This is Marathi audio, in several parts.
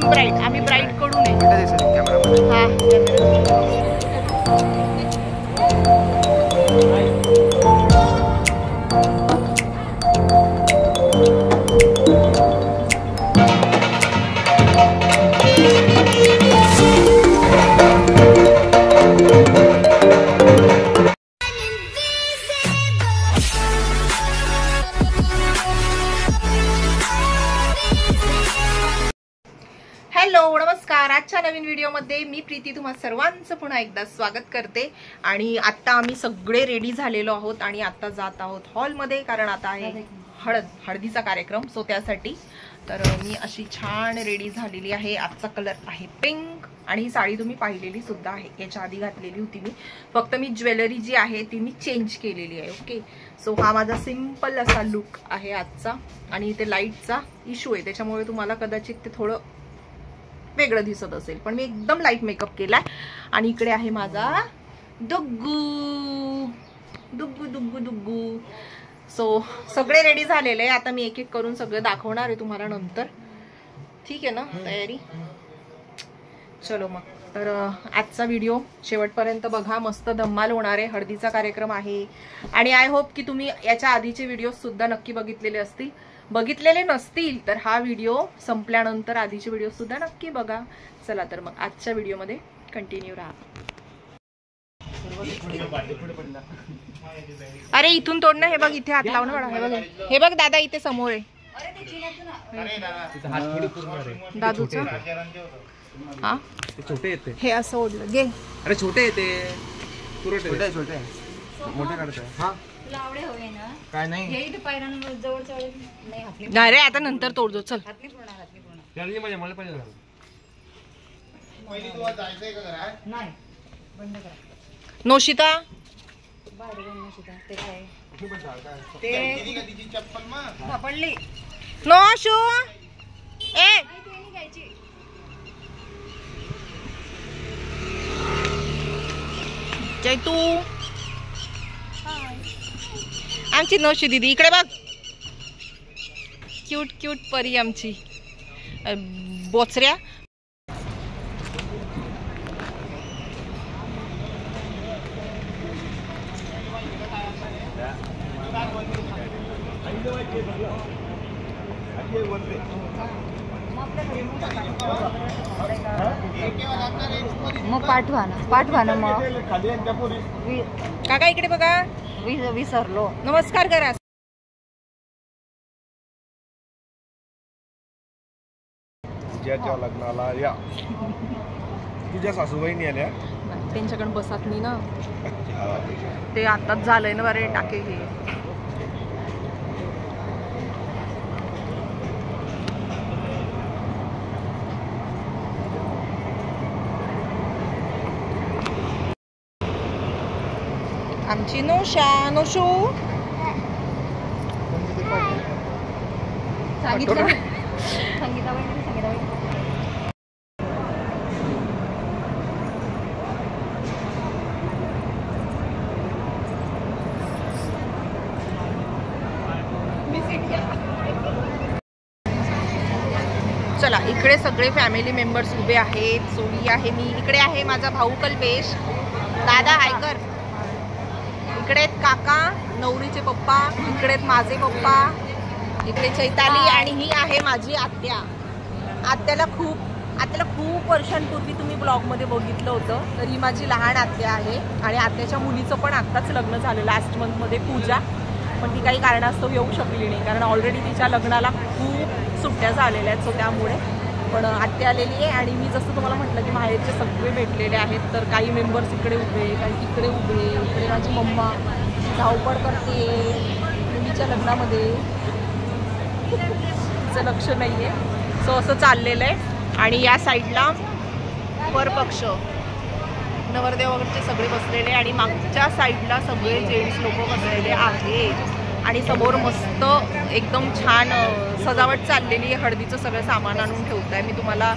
टीम ब्राईट, आम्ही ब्राईट कडून आहे. हा हॅलो नमस्कार. आजच्या नवीन व्हिडिओमध्ये मी प्रीती तुम्हा सर्वांचं पुन्हा एकदा स्वागत करते. आणि आता आम्ही सगळे रेडी झालेलो आहोत आणि आता जात आहोत हॉलमध्ये, कारण आता आहे हळदीचा कार्यक्रम. सो त्यासाठी तर मी अशी छान रेडी झालेली आहे. आजचा कलर आहे पिंक आणि ही साडी तुम्ही पाहिलेली सुद्धा आहे, याच्या आधी घातलेली होती मी. फक्त मी ज्वेलरी जी आहे ती मी चेंज केलेली आहे. ओके, सो हा माझा सिंपल असा लुक आहे आजचा. आणि इथे लाईटचा इश्यू आहे त्याच्यामुळे तुम्हाला कदाचित ते थोडं वेगळं दिसत असेल, पण मी एकदम लाईट मेकअप केलाय. आणि इकडे आहे माझा डुग्गू डुग्गू डुग्गू डुग्गू. सो सगळे रेडी झालेले आहे. आता मी एक एक करून सगळं दाखवणार आहे तुम्हाला नंतर. ठीक आहे ना, तयारी? चलो मग. तर आजचा व्हिडिओ शेवटपर्यंत बघा, मस्त धम्माल होणार आहे. हळदीचा कार्यक्रम आहे आणि आय होप की तुम्ही याच्या आधीचे व्हिडिओ सुद्धा नक्की बघितलेले असतील. बघितलेले नसतील तर हा व्हिडिओ संपल्यानंतर आधीचे व्हिडिओ सुद्धा नक्की बघा. चला तर मग आजच्या व्हिडिओमध्ये कंटिन्यू राहा. अरे इथून तोडणं, हे बघ इथे हात लावणं बघा. हे बघ, हे बघ दादा इथे समोर आहे दादूचं. हा छोटे येते, हे असं ओढलं घे. अरे छोटे येते, छोटे छोटे मोठे काढताय. हा काय नाही नाही रे, आता नंतर तोडतो. चल मला पाहिजे. नोशिता पडली नोशू ए जयतू. आमची नोशी दीदी इकडे बघ, क्यूट क्यूट परी आमची बोचऱ्या. मग पाठवा ना मग. काका इकडे बघा, विसरलो. नमस्कार करा. तुझ्याच्या लग्नाला या. तुझ्या सासूबाईंनी आल्या, त्यांच्याकडे बसत नाही ना, ते आताच झालंय ना. बरे टाके हे आमची नोशा. नोशू सांगितलं. चला, इकडे सगळे फॅमिली मेंबर्स उभे आहेत. सोनी आहे, मी इकडे आहे, माझा भाऊ कल्पेश, दादा हायकर, इकडे आहेत काका, नवरीचे पप्पा, इकडे आहेत माझे पप्पा, इकडे चैताली आणि ही आहे माझी आत्या. आत्याला खूप वर्षांपूर्वी तुम्ही ब्लॉगमध्ये बघितलं होतं. तर ही माझी लहान आत्या आहे आणि आत्याच्या मुलीचं पण आत्ताच लग्न झालं लास्ट मंथमध्ये, पूजा. पण ती काही कारणास्तव येऊ शकली नाही, कारण ऑलरेडी तिच्या लग्नाला खूप सुट्ट्या झालेल्या आहेत. सो त्यामुळे पण आत्या आलेली आहे. आणि मी जसं तुम्हाला म्हटलं की माहेरचे सगळे भेटलेले आहेत. तर काही मेंबर्स इकडे उभे, काही तिकडे उभे. इकडे माझी मम्मा धावपळ करते मुलीच्या लग्नामध्ये, तिचं लक्ष नाही आहे. सो असं चाललेलं आहे. आणि या साईडला वरपक्ष नवरदेव वगैरे सगळे बसलेले आणि मागच्या साईडला सगळे जेंट्स लोक बसलेले आहेत. आणि समोर मस्त एकदम छान सजावट चाललेली आहे. हळदीचं सगळं सामान आणून ठेवत आहे. मी तुम्हाला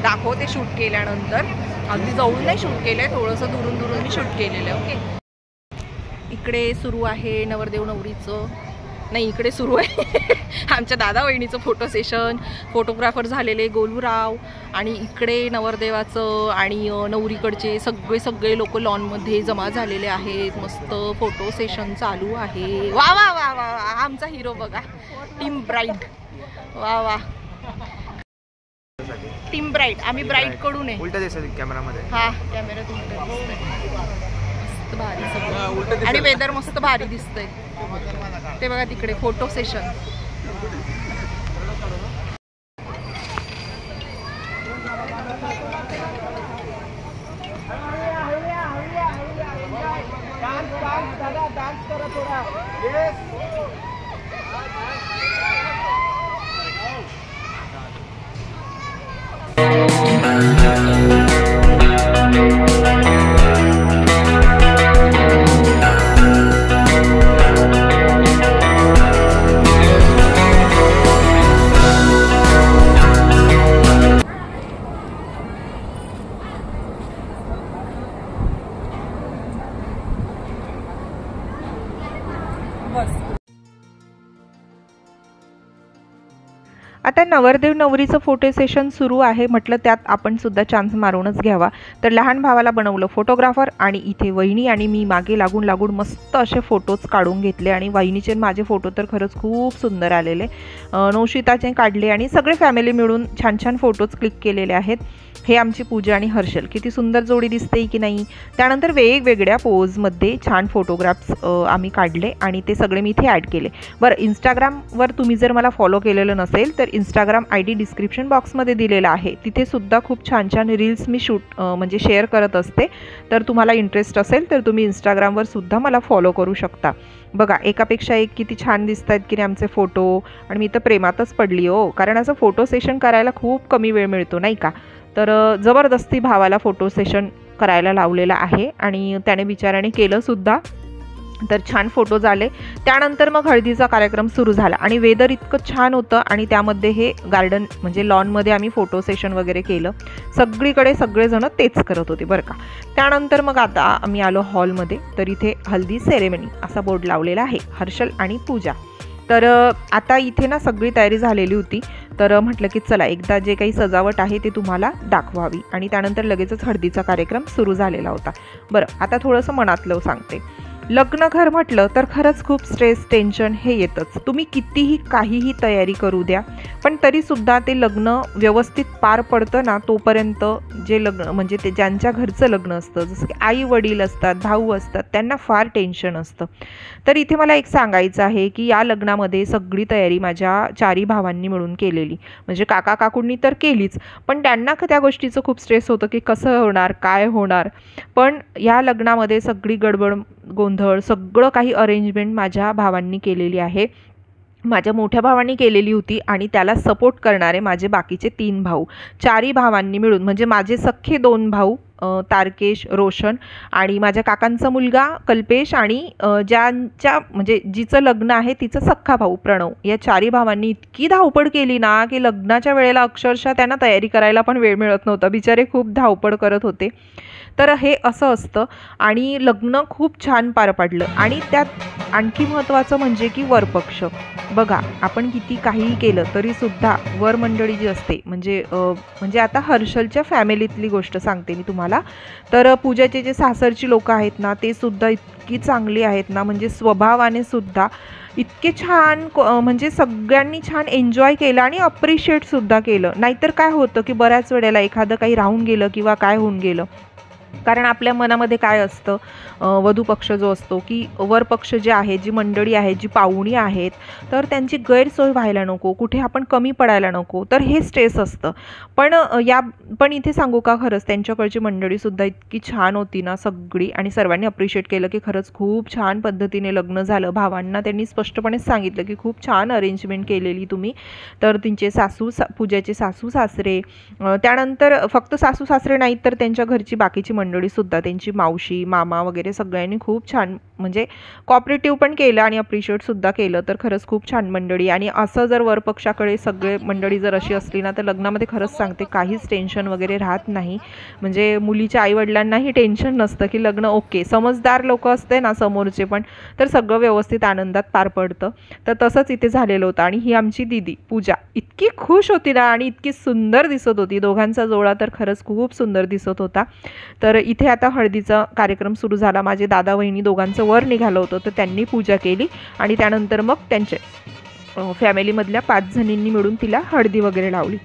दाखवते शूट केल्यानंतर. अगदी जवळून नाही शूट केलं आहे, थोडंसं दुरून दुरून मी शूट केलेलं आहे. ओके, इकडे सुरू आहे नवरदेव नवरीचं नाही इकडे सुरू आहे आमच्या दादा वहिनीचं फोटो सेशन. फोटोग्राफर झालेले गोलूराव आणि इकडे नवरदेवाचं आणि नवरीकडचे सगळे लोक लॉनमध्ये जमा झालेले आहेत. मस्त फोटो सेशन चालू आहे. वा वा वा वा वा, आमचा हिरो बघा, टीम ब्राईट. वा वा, टीम ब्राईट. आम्ही ब्राईट कडून आहे. उलट दिसत कॅमेरामध्ये. हा, कॅमेऱ्यात उलट दिसतंय. मस्त भारी सगळं आणि वेदर मस्त भारी दिसतंय. ते बघा तिकडे फोटो सेशन. आता नवरदेव नवरीचं फोटो सेशन सुरू आहे म्हटलं त्यात आपण सुद्धा चान्स मारूनच घ्यावा. तर लहान भावाला बनवलं फोटोग्राफर आणि इथे वहिनी आणि मी मागे लागून मस्त असे फोटोज काढून घेतले. आणि वहिनीचे माझे फोटो तर खरंच खूप सुंदर आलेले. नवशिताचे काढले आणि सगळे फॅमिली मिळून छान फोटोज क्लिक केलेले आहेत. हे आमची पूजा आणि हर्षल किती सुंदर जोडी दिसते की नाही. त्यानंतर वेगवेगळ्या पोजमध्ये छान फोटोग्राफ्स आम्ही काढले आणि ते सगळे मी इथे ॲड केले. बरं, इंस्टाग्रामवर तुम्ही जर मला फॉलो केलेलं नसेल तर इंस्टाग्राम ID डिस्क्रिप्शन बॉक्समध्ये दिलेला आहे. तिथे सुद्धा खूप छान रील्स मी म्हणजे शेअर करत असते. तर तुम्हाला इंटरेस्ट असेल तर तुम्ही इंस्टाग्रामवर सुद्धा मला फॉलो करू शकता. बघा, एकापेक्षा एक किती छान दिसत आहेत की नाही आमचे फोटो. आणि मी तर प्रेमातच पडली हो, कारण असं फोटो सेशन करायला खूप कमी वेळ मिळतो नाही का. तर जबरदस्ती भावाला फोटो सेशन करायला लावलेला आहे आणि त्याने बिचाराने केलं सुद्धा. तर छान फोटोज आले. त्यानंतर मग हळदीचा कार्यक्रम सुरू झाला आणि वेदर इतकं छान होतं आणि त्यामध्ये हे गार्डन म्हणजे लॉनमध्ये आम्ही फोटो सेशन वगैरे केलं. सगळीकडे सगळेजण तेच करत होते बरं का. त्यानंतर मग आता आम्ही आलो हॉलमध्ये. तर इथे हल्दी सेरेमनी असा बोर्ड लावलेला आहे, हर्षल आणि पूजा. तर आता इथे ना सगळी तयारी झालेली होती. तर म्हटलं की चला एकदा जे काही सजावट आहे ते तुम्हाला दाखवावी. आणि त्यानंतर लगेचच हळदीचा कार्यक्रम सुरू झालेला होता. बरं, आता थोडंसं मनातलं सांगते. लग्न घर म्हटलं तर खरंच खूप स्ट्रेस टेन्शन हे येतच. तुम्ही कितीही काहीही तयारी करू द्या पण तरीसुद्धा ते लग्न व्यवस्थित पार पडतं ना तोपर्यंत जे लग्न म्हणजे ते ज्यांच्या घरचं लग्न असतं जसं की आई वडील असतात भाऊ असतात त्यांना फार टेन्शन असतं. तर इथे मला एक सांगायचं आहे की या लग्नामध्ये सगळी तयारी माझ्या चारी भावांनी मिळून केलेली. म्हणजे काका काकूंनी तर केलीच पण त्यांना त्या गोष्टीचं खूप स्ट्रेस होतं की कसं होणार काय होणार. पण या लग्नामध्ये सगळी गडबड गोंधळ सगळं काही अरेंजमेंट माझ्या भावांनी केलेली आहे. माझ्या मोठ्या भावांनी केलेली होती आणि त्याला सपोर्ट करणारे माझे बाकीचे 3 भाऊ. चारी भावांनी मिळून म्हणजे माझे सख्खे 2 भाऊ तारकेश रोशन आणि माझ्या काकांचा मुलगा कल्पेश आणि ज्यांच्या म्हणजे जिचं लग्न आहे तिचा सख्खा भाऊ प्रणव. या चारी भावांनी इतकी धावपळ केली ना की लग्नाच्या वेळेला अक्षरशः त्यांना तयारी करायला पण वेळ मिळत नव्हता. बिचारे खूप धावपळ करत होते. तर हे असं असतं आणि लग्न खूप छान पार पडलं. आणि त्यात आणखी महत्त्वाचं म्हणजे की वरपक्ष. बघा, आपण किती काहीही केलं तरीसुद्धा वर मंडळी जी असते म्हणजे आता हर्षलच्या फॅमिलीतली गोष्ट सांगते मी तुम्हाला. तर पूजाचे जे सासरची लोक आहेत ना ते सुद्धा इतकी चांगली आहेत ना म्हणजे स्वभावाने सुद्धा इतके छान म्हणजे सगळ्यांनी छान एन्जॉय केलं आणि अप्रिशिएटसुद्धा केलं. नाहीतर काय होतं की बऱ्याच वेळेला एखादं काही राहून गेलं किंवा काय होऊन गेलं कारण आपल्या मनामध्ये काय असतं वधू पक्ष जो असतो की वर पक्ष जे आहे जी मंडळी आहे जी पाहुणी आहेत तर त्यांची गैरसोय व्हायला नको कुठे आपण कमी पडायला नको तर हे स्ट्रेस असतं. पण इथे सांगू का खरंच त्यांच्याकडची मंडळीसुद्धा इतकी छान होती ना सगळी आणि सर्वांनी अप्रिशिएट केलं की खरंच खूप छान पद्धतीने लग्न झालं. भावांना त्यांनी स्पष्टपणेच सांगितलं की खूप छान अरेंजमेंट केलेली तुम्ही. तर त्यांचे पूजाचे सासू सासरे त्यानंतर फक्त सासू सासरे नाहीत तर त्यांच्या घरची बाकीची मंडळीसुद्धा, त्यांची मावशी मामा वगैरे सगळ्यांनी खूप छान म्हणजे कॉपरेटिव्ह पण केलं आणि अप्रिशिएटसुद्धा केलं. तर खरंच खूप छान मंडळी. आणि असं जर वरपक्षाकडे सगळे मंडळी जर अशी असली ना तर लग्नामध्ये खरंच सांगते काहीच टेन्शन वगैरे राहत नाही. म्हणजे मुलीच्या आईवडिलांनाही टेन्शन नसतं की लग्न ओके, समजदार लोक असते ना समोरचे पण, तर सगळं व्यवस्थित आनंदात पार पडतं. तर तसंच इथे झालेलं होतं. आणि ही आमची दीदी पूजा इतकी खुश होती ना आणि इतकी सुंदर दिसत होती. दोघांचा जोडा तर खरंच खूप सुंदर दिसत होता. तर इथे आता हळदीचा कार्यक्रम सुरू झाला. माझे दादा वहिनी दोघांचं वर निघालं होतं, तर त्यांनी पूजा केली आणि त्यानंतर मग त्यांचे फॅमिलीमधल्या 5 जणींनी मिळून तिला हळदी वगैरे लावली.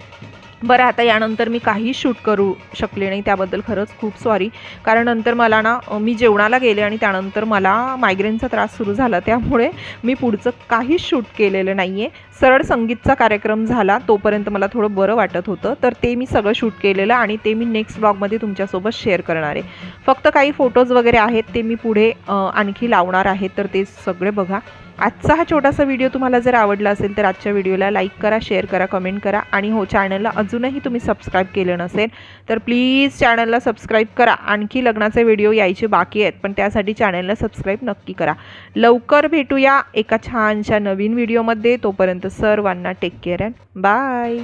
बरं, आता यानंतर मी काही शूट करू शकले नाही, त्याबद्दल खरंच खूप सॉरी. कारण नंतर मला ना मी जेवणाला गेले आणि त्यानंतर मला मायग्रेनचा त्रास सुरू झाला, त्यामुळे मी पुढचं काहीच शूट केलेलं नाही आहे. सरळ संगीतचा कार्यक्रम झाला तोपर्यंत मला थोडं बरं वाटत होतं, तर ते मी सगळं शूट केलेलं आणि ते मी नेक्स्ट ब्लॉगमध्ये तुमच्यासोबत शेअर करणार आहे. फक्त काही फोटोज वगैरे आहेत ते मी पुढे आणखी लावणार आहे, तर ते सगळे बघा. आजचा हा छोटासा व्हिडिओ तुम्हाला जर आवडला असेल तर आजच्या व्हिडिओला लाईक करा, शेअर करा, कमेंट करा. आणि हो, चॅनलला अजूनही तुम्ही सबस्क्राईब केलं नसेल तर प्लीज चॅनलला सबस्क्राईब करा. आणखी लग्नाचे व्हिडिओ यायचे बाकी आहेत, पण त्यासाठी चॅनलला सबस्क्राईब नक्की करा. लवकर भेटूया एका छानशा नवीन व्हिडिओमध्ये. तोपर्यंत सर्वांना टेक केअर अँड बाय.